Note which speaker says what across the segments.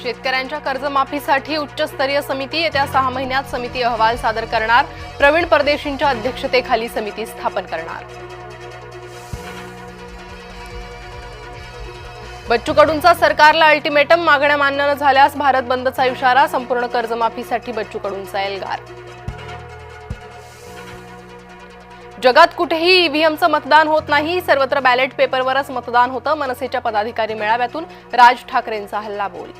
Speaker 1: शेतकऱ्यांच्या कर्जमाफीसाठी उच्चस्तरीय समिती येत्या 6 महिन्यात समिती अहवाल सादर करणार। प्रवीण परदेशींच्या अध्यक्षतेखाली समिती स्थापन करणार। बच्चू कडूंचा सरकारला अल्टिमेटम, मागण्या मान्य न झाल्यास भारत बंदचा इशारा। संपूर्ण कर्जमाफीसाठी बच्चू कडूंचा एल्गार। जगात कुठेही ईव्हीएमचं मतदान होत नाही, सर्वत्र बॅलेट पेपरवरच मतदान होतं। मनसेच्या पदाधिकारी मेळाव्यातून राज ठाकरेंचा हल्लाबोल।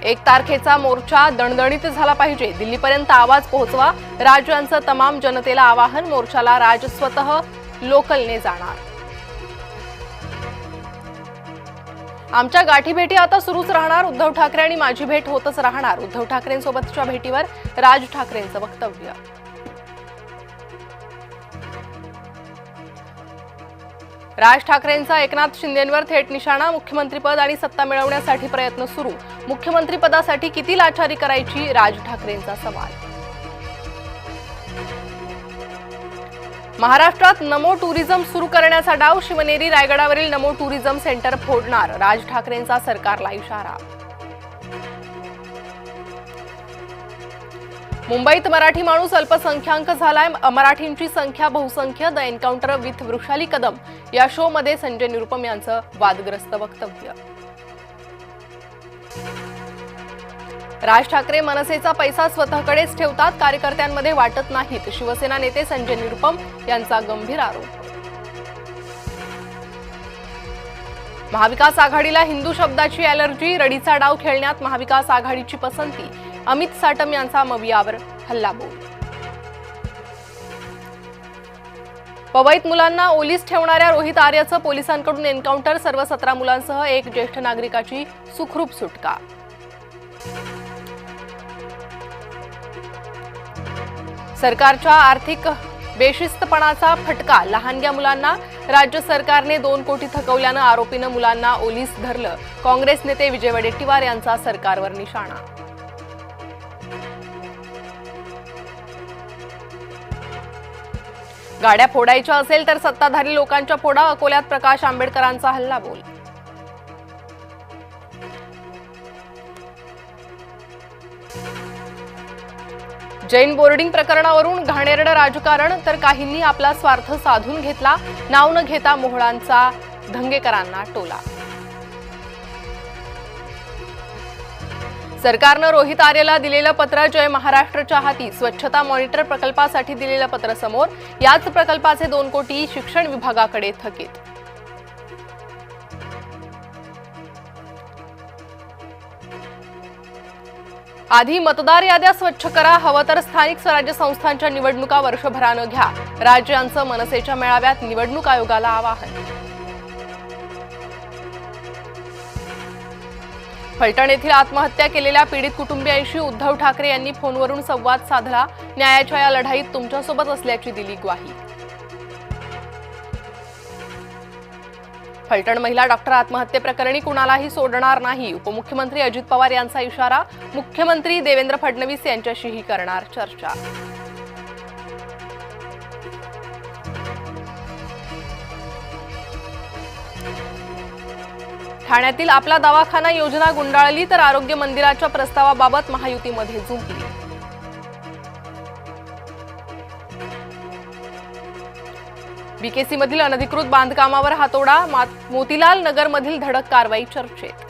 Speaker 1: 1 तारखेचा मोर्चा दणदणीत झाला पाहिजे, दिल्लीपर्यंत आवाज पोहोचवा। राज यांचं तमाम जनतेला आवाहन। मोर्चाला राज स्वतः लोकलने जाणार। आमच्या गाठीभेटी आता सुरूच राहणार, उद्धव ठाकरे आणि माझी भेट होतच राहणार। उद्धव ठाकरेंसोबतच्या भेटीवर राज ठाकरेंचं वक्तव्य। राज ठाकरेंचा एकनाथ शिंदेंवर थेट निशाणा। मुख्यमंत्रीपद आणि सत्ता मिळवण्यासाठी प्रयत्न सुरू। मुख्यमंत्रीपदासाठी किती लाचारी करायची, राज ठाकरेंचा सवाल। महाराष्ट्रात नमो टुरिझम सुरू करण्याचा डाव। शिवनेरी रायगडावरील नमो टुरिझम सेंटर फोडणार, राज ठाकरेंचा सरकारला इशारा। मुंबईत मराठी माणूस अल्पसंख्याक झालाय, मराठींची संख्या बहुसंख्य। The encounter with Vrushali Kadam या शो मध्ये संजय निरुपम यांचं वादग्रस्त वक्तव्य। राज ठाकरे मनसेचा पैसा स्वतःकडेच ठेवतात, कार्यकर्त्यांमध्ये वाटत नाहीत। शिवसेना नेते संजय निरुपम यांचा गंभीर आरोप। महाविकास आघाडीला हिंदू शब्दाची ॲलर्जी, रडीचा डाव खेळण्यात महाविकास आघाडीची पसंती। अमित साटम यांचा मवियावर हल्लाबोल। पवईत मुलांना ओलीस ठेवणाऱ्या रोहित आर्यचं पोलिसांकडून एन्काउंटर। सर्व 17 मुलांसह 1 ज्येष्ठ नागरिकाची सुखरूप सुटका। सरकारच्या आर्थिक बेशिस्तपणाचा फटका लहानग्या मुलांना। राज्य सरकारने 2 कोटी थकवल्यानं आरोपीनं मुलांना ओलीस धरलं। काँग्रेस नेते विजय वडेट्टीवार यांचा सरकारवर निशाणा। गाड्या फोडायच्या असेल तर सत्ताधारी लोकांच्या फोडा। अकोल्यात प्रकाश आंबेडकरांचा हल्लाबोल। जैन बोर्डिंग प्रकरणावरून घाणेरडं राजकारण, तर काहींनी आपला स्वार्थ साधून घेतला। नाव न घेता मोहळांचा धंगेकरांना टोला। सरकारनं रोहित आर्यला दिलेलं पत्र जय महाराष्ट्रच्या हाती। स्वच्छता मॉनिटर प्रकल्पासाठी दिलेलं पत्र समोर। याच प्रकल्पाचे 2 कोटी शिक्षण विभागाकडे थकीत। आधी मतदार याद्या स्वच्छ करा, हवं तर स्थानिक स्वराज्य संस्थांच्या निवडणुका वर्षभरानं घ्या। राज्यांचं मनसेच्या मेळाव्यात निवडणूक आयोगाला आवाहन। फलटण येथील आत्महत्या केलेल्या पीडित कुटुंबियांशी उद्धव ठाकरे यांनी फोनवरून संवाद साधला। न्यायाच्या या लढाईत तुमच्यासोबत असल्याची दिली ग्वाही। फलटण महिला डॉक्टर आत्महत्येप्रकरणी कुणालाही सोडणार नाही, उपमुख्यमंत्री अजित पवार यांचा इशारा। मुख्यमंत्री देवेंद्र फडणवीस यांच्याशीही करणार चर्चा। ठाण्यातील आपला दवाखाना योजना गुंडाळली, तर आरोग्य मंदिराच्या प्रस्तावाबाबत महायुतीमध्ये जुंपली। बीकेसी मधील अनधिकृत बांधकामावर हातोडा, मोतीलाल नगरमधील धडक कारवाई चर्चेत।